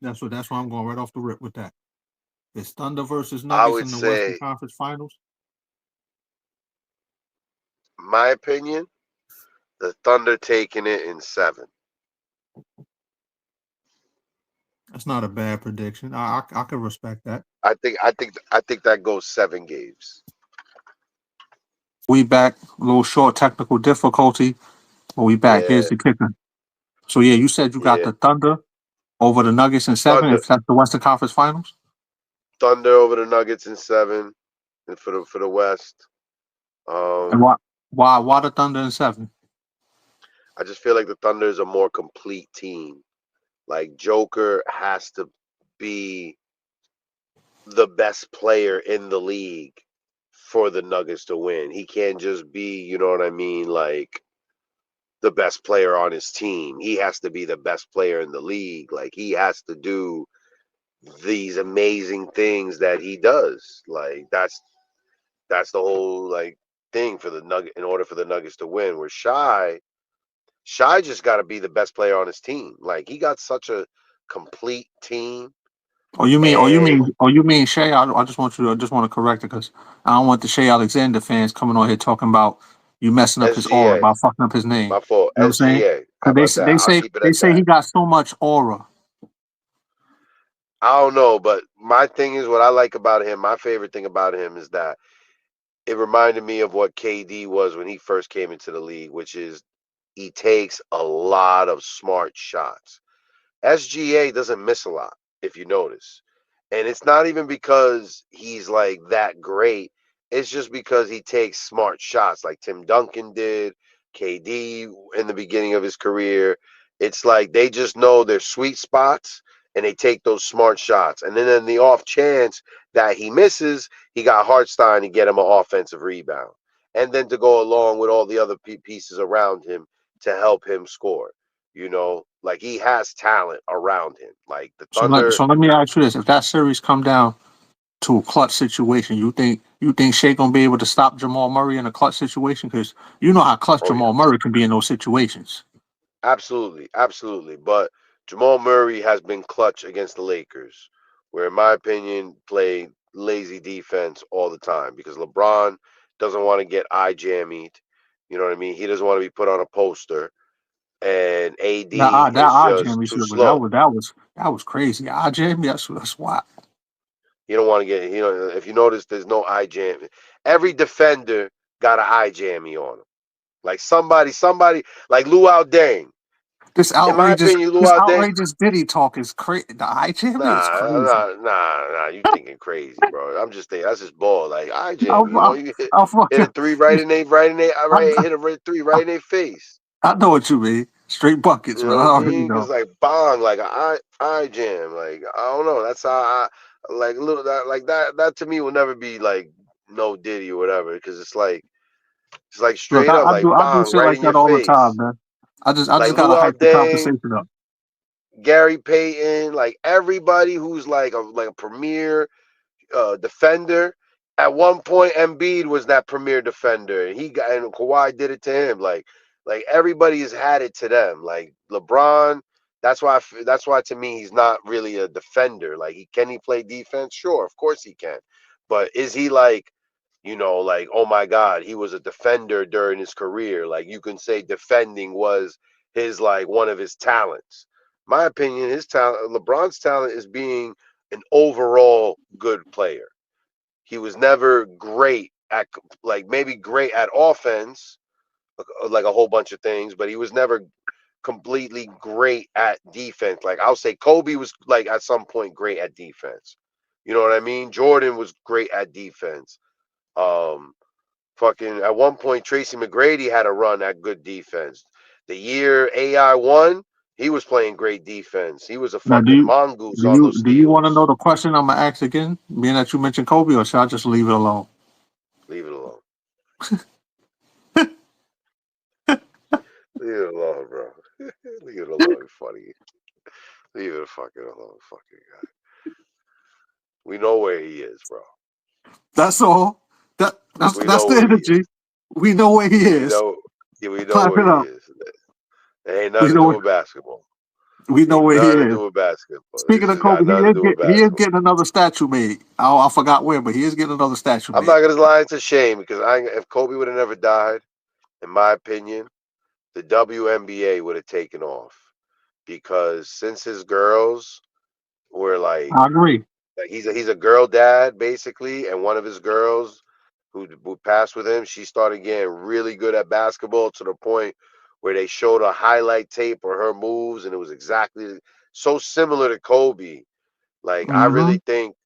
That's why I'm going right off the rip with that. It's Thunder versus I Nuggets would in the Western say, Conference Finals. my opinion, the Thunder taking it in 7. That's not a bad prediction. I can respect that. I think that goes 7 games. We back. A little short technical difficulty. But we back. Yeah, Here's the kicker. So yeah, you said you got yeah. the Thunder over the Nuggets in 7, Thunder if that's the Western Conference Finals. Thunder over the Nuggets in 7, and for the West. And why the Thunder in 7? I just feel like the Thunder is a more complete team. Like Joker has to be the best player in the league for the Nuggets to win. He can't just be, you know what I mean, like the best player on his team. He has to be the best player in the league. Like he has to do these amazing things that he does. Like that's the whole like thing for the Nugget in order for the Nuggets to win. Where Shy just got to be the best player on his team. Like he got such a complete team. Or you And mean Shea? I just want to correct it because I don't want the Shea Alexander fans coming on here talking about you messing up his aura SGA, by fucking up his name. my fault. You know what I'm saying? SGA. How Because about that? I'll keep it they at say he that. got so much aura. I don't know, but my thing is what I like about him. My favorite thing about him is that it reminded me of what KD was when he first came into the league, which is he takes a lot of smart shots. SGA doesn't miss a lot, if you notice. And it's not even because he's like that great. It's just because he takes smart shots like Tim Duncan did, KD in the beginning of his career. It's like they just know their sweet spots and they take those smart shots. And then in the off chance that he misses, he got Hartstein to get him an offensive rebound. And then to go along with all the other pieces around him to help him score. You know, like he has talent around him. Like the Thunder, So let me ask you this: if that series come down to a clutch situation, you think Shea gonna be able to stop Jamal Murray in a clutch situation? Because you know how clutch oh yeah, Jamal Murray can be in those situations. absolutely, absolutely. But Jamal Murray has been clutch against the Lakers, where in my opinion played lazy defense all the time because LeBron doesn't want to get eye jammied. You know what I mean? He doesn't want to be put on a poster, and AD That is odd just Jimmy too shit, but slow. that was crazy. Odd Jimmy, that's wild. You don't want to get, you know, if you notice, there's no eye jam. Every defender got an eye jammy on him. Like somebody like Luau Deng. This In my outrageous opinion, Luau Deng. Diddy talk is crazy. The eye Jimmy is crazy. Nah. You thinking crazy, bro? I'm just thinking that's just ball. Like eye I, jam. You know, I, you I, hit a fucking, three right in they right I, hit a three right in their face. I know what you mean. Straight buckets, You man. know I what I already mean? know. Cause like bong, like eye jam. Like I don't know. That's how I like little that like that to me will never be like no Diddy or whatever. Cause it's like Look, straight up like I do bong shit right like in your that all the time, face. man. I Like just gotta Luau hype the Deng, conversation up. Gary Payton, like everybody who's like a premier defender. At one point, Embiid was that premier defender, and and Kawhi did it to him. Like everybody has had it to them. Like LeBron, that's why to me he's not really a defender. Like can he play defense? Sure, of course he can, but is he like like oh my God, he was a defender during his career? Like you can say defending was his like one of his talents. My opinion, his talent, LeBron's talent is being an overall good player. He was never great at like maybe great at offense, like a whole bunch of things, but he was never completely great at defense. Like I'll say Kobe was like at some point great at defense. You know what I mean? Jordan was great at defense. Um Fucking at one point Tracy McGrady had a run at good defense. The year AI won, He was playing great defense. He was a Now, fucking mongoose do on those you want to know steals. the question I'm gonna ask again? Being that you mentioned Kobe, or should I just leave it alone? Leave it alone. Leave it alone, bro. Leave it alone, funny. Leave it fucking alone, fucking guy. We know where he is, bro. That's all. That's We that's know the where he energy. is. We know where he We is. know. Yeah, we know Clap where it he up. is. It ain't We nothing to do know with basketball. we know Ain't where he nothing to is. do with basketball. This Speaking of has got Kobe, nothing to do with he is basketball. getting another statue made. I forgot where, but he is getting another statue I'm made. not gonna lie, it's a shame because if Kobe would have never died, in my opinion, the WNBA would have taken off because since his girls were I agree. like he's a girl dad basically, and one of his girls who passed with him, she started getting really good at basketball to the point where they showed a highlight tape of her moves, and it was exactly so similar to Kobe. Like I Mm-hmm. really think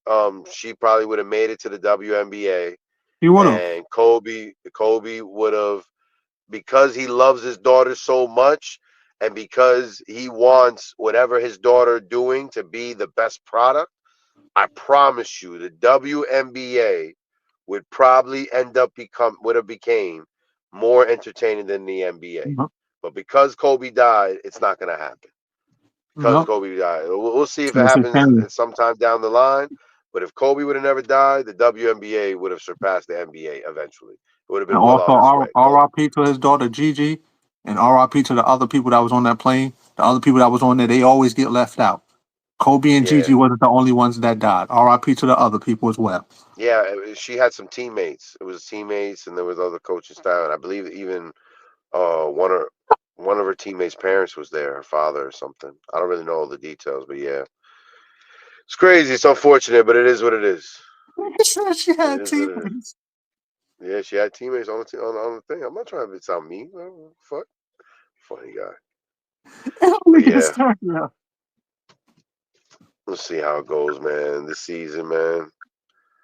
she probably would have made it to the WNBA, He would have. and Kobe would have, because he loves his daughter so much and because he wants whatever his daughter doing to be the best product. I promise you, the WNBA would probably would have became more entertaining than the NBA. Mm-hmm. But because Kobe died, it's not going to happen. Because Yep. Kobe died, we'll see if it It's a happens shame. sometime down the line. But if Kobe would have never died, the WNBA would have surpassed the NBA eventually. It would have And been well also, on its way. R.I.P. to his daughter Gigi, and R.I.P. to the other people that was on that plane. The other people that was on there, they always get left out. Kobe and Yeah, Gigi wasn't the only ones that died. R.I.P. to the other people as well. yeah. She had some teammates. It was teammates, and there was other coaching staff. And I believe even one of her teammates' parents was there, her father or something. I don't really know all the details, but yeah, it's crazy. It's unfortunate, but it is what it is. She It had is what it is. teammates. Yeah, she had teammates on the thing. I'm not trying to sound mean. Fuck, funny guy. But yeah, let's see how it goes, man. This season, man.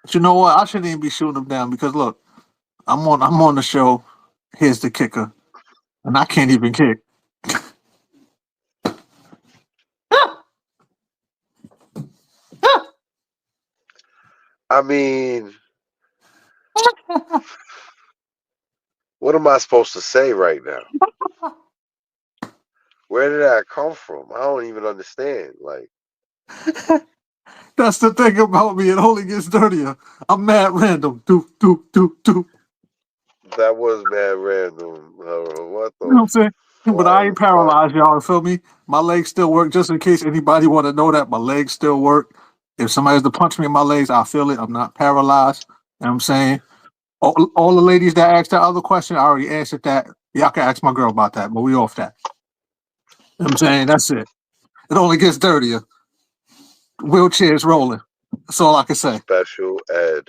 But you know what? I shouldn't even be shooting them down because look, I'm on the show. Here's the kicker, and I can't even kick. I mean, what am I supposed to say right now? Where did that come from? I don't even understand. Like, That's the thing about me. It only gets dirtier. I'm mad random. Do. that was mad random. What You know what the I'm saying? But I ain't fuck? paralyzed, y'all. You feel me? My legs still work. Just in case anybody want to know that, my legs still work. If somebody has to punch me in my legs, I feel it. I'm not paralyzed. You know what I'm saying? All the ladies that asked that other question, I already answered that. Y'all can ask my girl about that, but we off that. You know what I'm saying? That's it. It only gets dirtier. Wheelchairs rolling. That's all I can say. Special ed.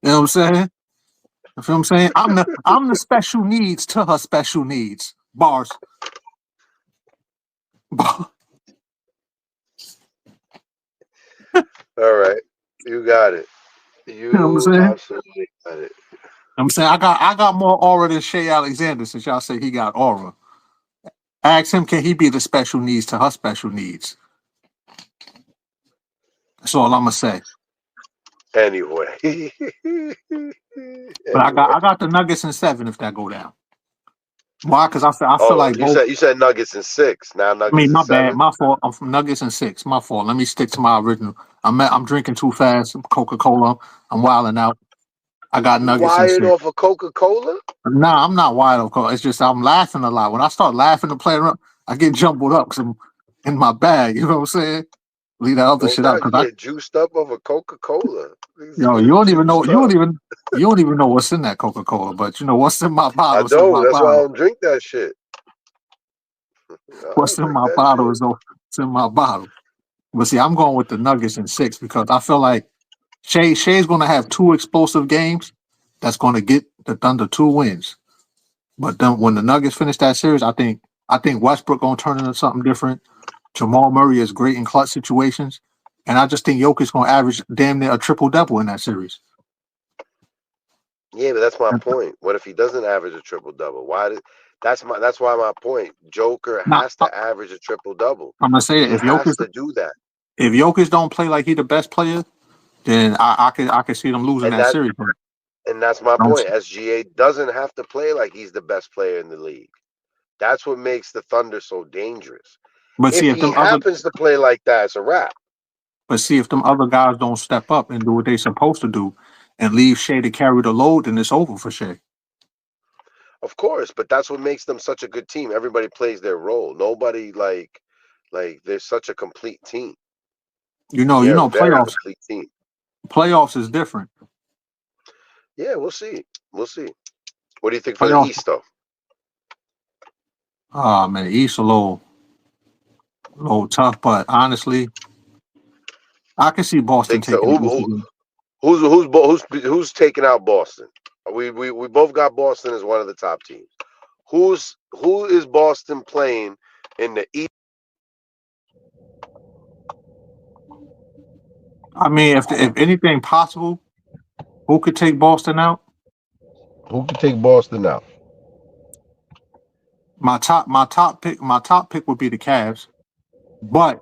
You know what I'm saying? You feel what I'm saying? I'm the special needs to her special needs. Bars. All right, you got it. You know what I'm You saying? absolutely got it. I'm saying I got more aura than Shea Alexander since y'all say he got aura. Ask him, can he be the special needs to her special needs? That's all I'm gonna say. Anyway, But I anyway. got the Nuggets in 7 if that go down. Why? Because I feel Oh, like both. you said Nuggets in 6. Now I Nuggets mean, in my bad, 7. my fault. I'm from Nuggets in 6. My fault. Let me stick to my original. I'm drinking too fast. Coca-Cola. I'm wilding out. I got You Nuggets in wired 6. off of Coca-Cola? Nah, I'm not wild, of course. It's just I'm laughing a lot. When I start laughing and playing around, I get jumbled up because I'm in my bag. You know what I'm saying? Leave that other No shit out doubt, you because get juiced up of a Coca-Cola. Niggas yo, get you don't even know. juiced up. You don't even know what's in that Coca Cola. But you know what's in my I bottle. It's in don't. my That's why I bottle. don't drink that shit. I What's don't in drink my that bottle shit. is it's in my bottle. But see, I'm going with the Nuggets in 6 because I feel like Shay's going to have 2 explosive games. That's going to get the Thunder 2 wins. But then when the Nuggets finish that series, I think Westbrook going to turn into something different. Jamal Murray is great in clutch situations, and I just think Jokic's going to average damn near a triple double in that series. Yeah, but that's my point. What if he doesn't average a triple double? That's why my point. Joker Now, has to average a triple double. I'm gonna say that He has to do that. if Jokic don't play like he the best player, then I could see them losing And that series. that's my point. SGA doesn't have to play like he's the best player in the league. That's what makes the Thunder so dangerous. But If see, if he them other happens to play like that, it's a wrap. but see if them other guys don't step up and do what they supposed to do, and leave Shea to carry the load, then it's over for Shea. Of course, but that's what makes them such a good team. Everybody plays their role. Nobody like they're such a complete team. You They're a know, very complete team. playoffs is different. Yeah, we'll see. We'll see. What do you think for the Playoffs. East, though? Oh man, the East a little tough, but honestly, I can see Boston Think so. taking the East again. Who's taking out Boston? We both got Boston as one of the top teams. Who is Boston playing in the East? I mean, if anything possible, who could take Boston out? Who could take Boston out? My top pick would be the Cavs, but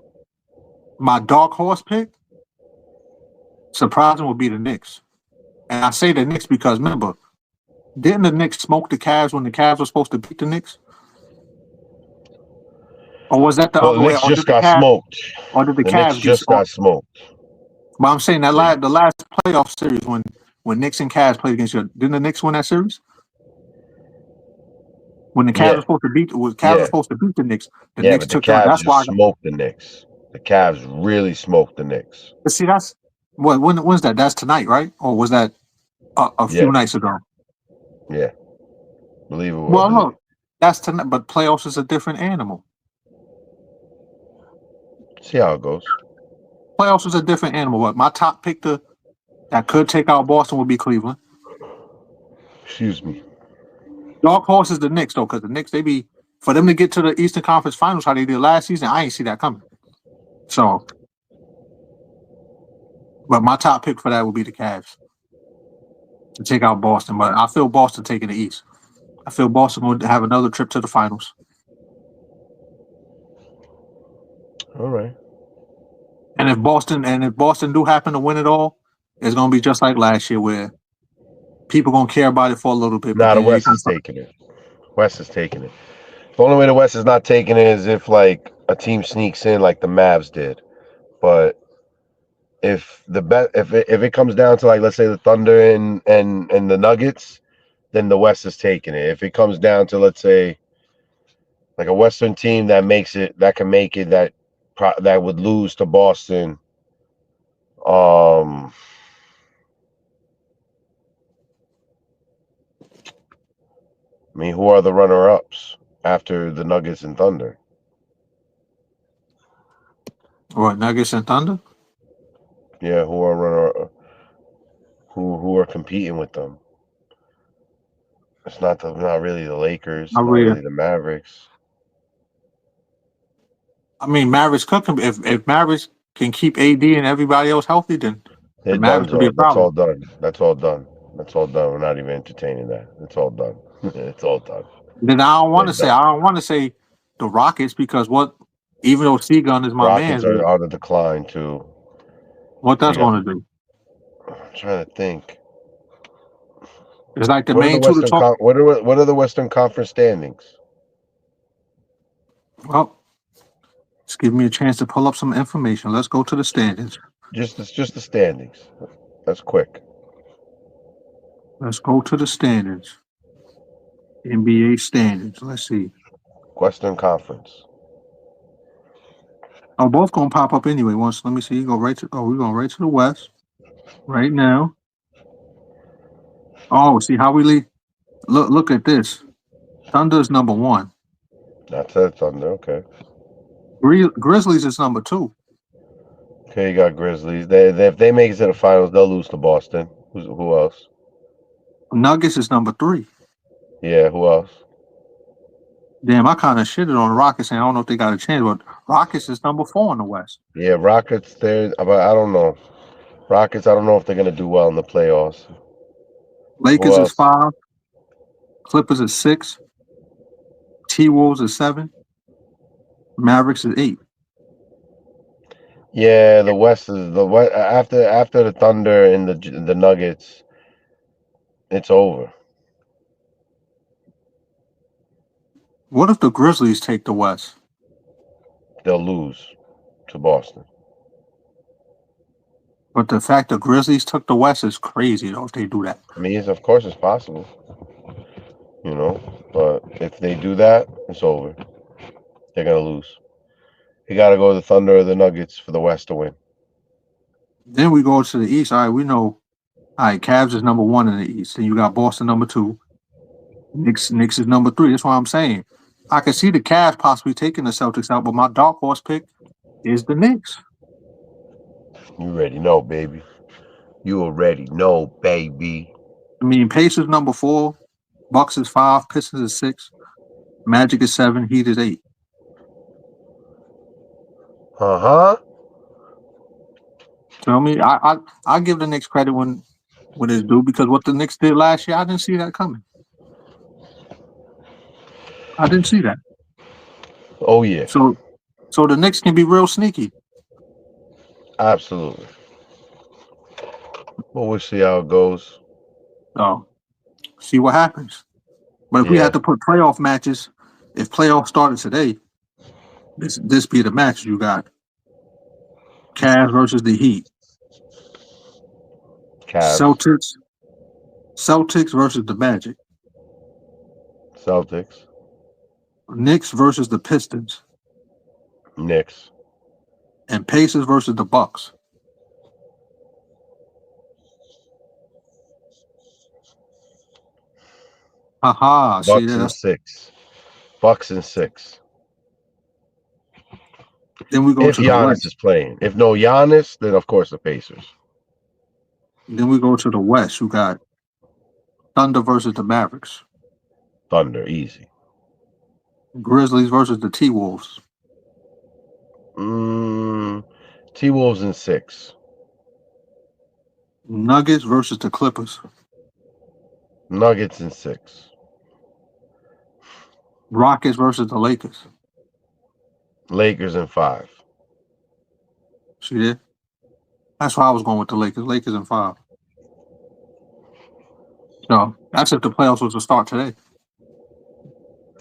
my dark horse pick, surprising, would be the Knicks. And I say the Knicks because remember, didn't the Knicks smoke the Cavs when the Cavs were supposed to beat the Knicks? Or was that the other way? Knicks just got smoked. Or did the Knicks Cavs just got smoked? But I'm saying that the last playoff series when Knicks and Cavs played against each other, didn't the Knicks win that series? When the Cavs were supposed to beat the Knicks, the Knicks but took the Cavs that's why smoked the Knicks. The Cavs really smoked the Knicks. But see, that's when's that? That's tonight, right? Or was that a few nights ago? Yeah, believe it. Well, look, that's tonight, but playoffs is a different animal. See how it goes. Playoffs is a different animal. But my top pick that could take out Boston would be Cleveland. Excuse me. Dark horse is the Knicks though, because the Knicks for them to get to the Eastern Conference Finals how they did last season, I ain't see that coming. So, but my top pick for that would be the Cavs to take out Boston. But I feel Boston taking the East. I feel Boston would have another trip to the finals. All right. And if Boston do happen to win it all, it's gonna be just like last year where people gonna care about it for a little bit. Nah, the West is taking it. West is taking it. The only way the West is not taking it is if like a team sneaks in like the Mavs did. But if it comes down to like let's say the Thunder and the Nuggets, then the West is taking it. If it comes down to let's say like a Western team that can make it that would lose to Boston, I mean, who are the runner-ups after the Nuggets and Thunder? What, Nuggets and Thunder? Yeah, who are who are competing with them? It's not really the Lakers, not really the Mavericks. I mean, Mavericks could if Mavericks can keep AD and everybody else healthy, then the Mavericks will be a problem. That's all done. We're not even entertaining that. It's all done. It's all done. Then I don't want to say the Rockets because even though Seagun is my man, Rockets are on the decline too. What that's going to do? I'm trying to think. It's like the main two to talk. What are the Western Conference standings? Well, just give me a chance to pull up some information. Let's go to the standings. Just the standings. That's quick. Let's go to the standings. NBA standings. Let's see. Western Conference. Oh, both gonna pop up anyway. Let me see. We're going right to the West right now. Oh, see how we lead. Look at this. Thunder's number 1. That's it, Thunder. Okay. Grizzlies is number 2. Okay, you got Grizzlies. If they make it to the finals, they'll lose to Boston. Who else? Nuggets is number 3. Yeah, who else? Damn, I kind of shitted on the Rockets, and I don't know if they got a chance, but Rockets is number 4 in the West. Yeah, Rockets, but I don't know. Rockets, I don't know if they're going to do well in the playoffs. Lakers is else? 5. Clippers is 6. T-Wolves is 7. Mavericks is 8. Yeah, the West is the West after the Thunder and the Nuggets. It's over. What if the Grizzlies take the West? They'll lose to Boston. But the fact the Grizzlies took the West is crazy, though, if they do that. I mean, of course, it's possible. You know, but if they do that, it's over. They're gonna lose. You got to go to the Thunder or the Nuggets for the West to win. Then we go to the East. All right, we know. All right, Cavs is number 1 in the East. Then you got Boston number 2. Knicks is number 3. That's what I'm saying. I can see the Cavs possibly taking the Celtics out, but my dark horse pick is the Knicks. You already know, baby. You already know, baby. I mean, Pacers number 4, Bucks is 5, Pistons is 6, Magic is 7, Heat is 8. Tell me, I give the Knicks credit when it's due, because what the Knicks did last year, I didn't see that coming. I didn't see that. Oh yeah. So the Knicks can be real sneaky. Absolutely. Well, we'll see how it goes. So see what happens. But if we had to put playoff matches, if playoffs started today, this be the match. You got Cavs versus the Heat. Cavs. Celtics versus the Magic. Celtics. Knicks versus the Pistons. Knicks. And Pacers versus the Bucks. Haha. Bucks and 6. Bucks and 6. Then we go if to the Giannis West. is playing. If no Giannis, then of course the Pacers. Then we go to the West. You got Thunder versus the Mavericks. Thunder, easy. Grizzlies versus the T-Wolves. T-Wolves in 6. Nuggets versus the Clippers. Nuggets in 6. Rockets versus the Lakers. Lakers in 5. See that? That's why I was going with the Lakers. Lakers in 5. So that's if the playoffs was to start today.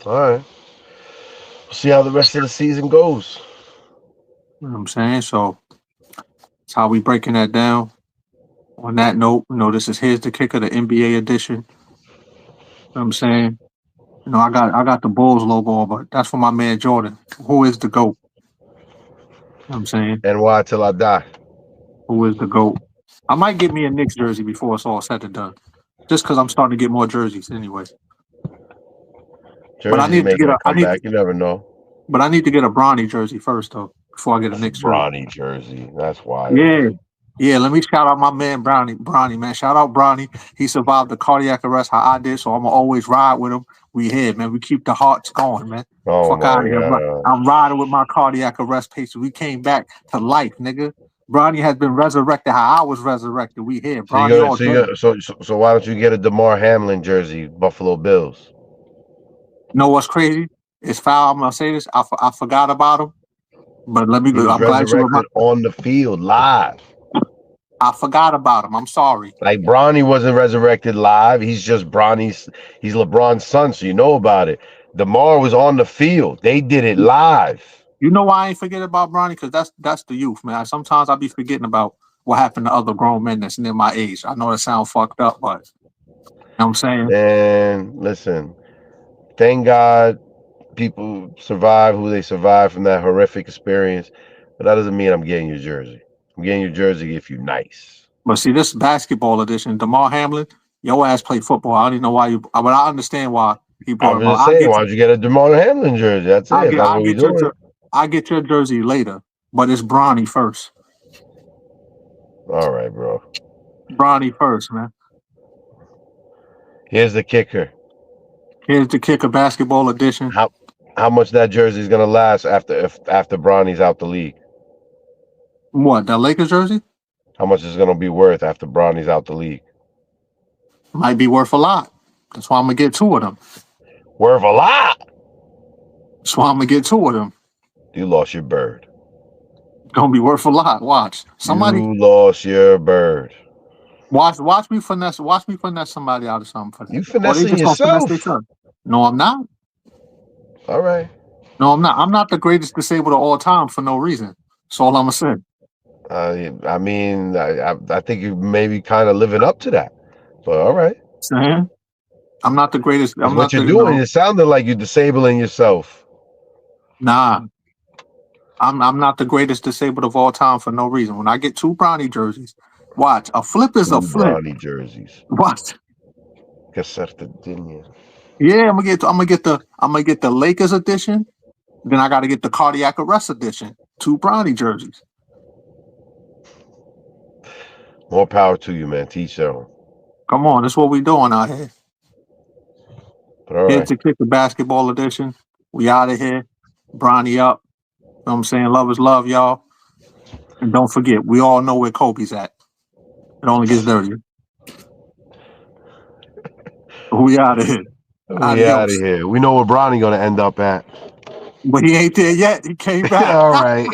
All right. We'll see how the rest of the season goes. You know what I'm saying? So that's how we breaking that down. On that note, this is Here's the Kicker, the NBA edition. You know what I'm saying? I got the Bulls logo, but that's for my man Jordan, who is the GOAT. You know what I'm saying? NY till I die. Who is the GOAT? I might get me a Knicks jersey before it's all said and done. Just because I'm starting to get more jerseys anyway. Jerseys but I need to get a you never know. But I need to get a Bronny jersey first, though, before I get a Knicks jersey. Bronny jersey. That's why. Yeah, let me shout out my man Bronny, man. Shout out Bronny. He survived the cardiac arrest how I did, so I'm going to always ride with him. We here, man. We keep the hearts going, man. Fuck out of here. I'm riding with my cardiac arrest patient. We came back to life, nigga. Bronny has been resurrected how I was resurrected. We here. So why don't you get a DeMar Hamlin jersey, Buffalo Bills? You know what's crazy? It's foul. I'm going to say this. I forgot about him. But let me go. I'm glad you were on the field live. I forgot about him. I'm sorry. Like Bronny wasn't resurrected live. He's just he's LeBron's son, so you know about it. DeMar was on the field. They did it live. You know why I ain't forget about Bronny? Because that's the youth, man. Sometimes I be forgetting about what happened to other grown men that's near my age. I know that sounds fucked up, but you know what I'm saying? And listen, thank God people survive who they survive from that horrific experience. But that doesn't mean I'm getting your jersey. I'm getting your jersey if you're nice. But see, this basketball edition, DeMar Hamlin, your ass played football. I don't even know why you, but I understand why he brought him. I'm just saying, why don't you get a DeMar Hamlin jersey? That's it. I'll get your jersey later, but it's Bronny first. All right, bro. Bronny first, man. Here's the kicker. Here's the kicker, basketball edition. How much that jersey is gonna last after Bronny's out the league? What, the Lakers jersey? How much is it gonna be worth after Bronny's out the league? Might be worth a lot. That's why I'm gonna get 2 of them. Worth a lot. That's why I'm gonna get 2 of them. You lost your bird. Gonna be worth a lot. Watch. Somebody You lost your bird. watch me finesse somebody out of something. You Or they finessing just gonna finesse yourself. themselves. No, I'm not. All right. No, I'm not. I'm not the greatest disabled of all time for no reason. That's all I'm gonna say. I mean, I think you maybe kind of living up to that. But all right. Saying I'm not the greatest. Because I'm what not the you're doing, it sounded like you're disabling yourself. Nah. I'm not the greatest disabled of all time for no reason. When I get 2 Bronny jerseys, watch. A flip is a Two flip. Bronny jerseys. Watch. Casertadinha. Yeah, I'm gonna get the Lakers edition. Then I gotta get the cardiac arrest edition. 2 Bronny jerseys. More power to you, man. Teach their own. Come on, that's what we doing out here. But all Here right. to kick the basketball edition. We out of here. Bronny up. You know what I'm saying? Love is love, y'all. And don't forget, we all know where Kobe's at. It only gets dirtier. We out of here. We out of here. We know where Bronny gonna end up at. But he ain't there yet. He came back. All right.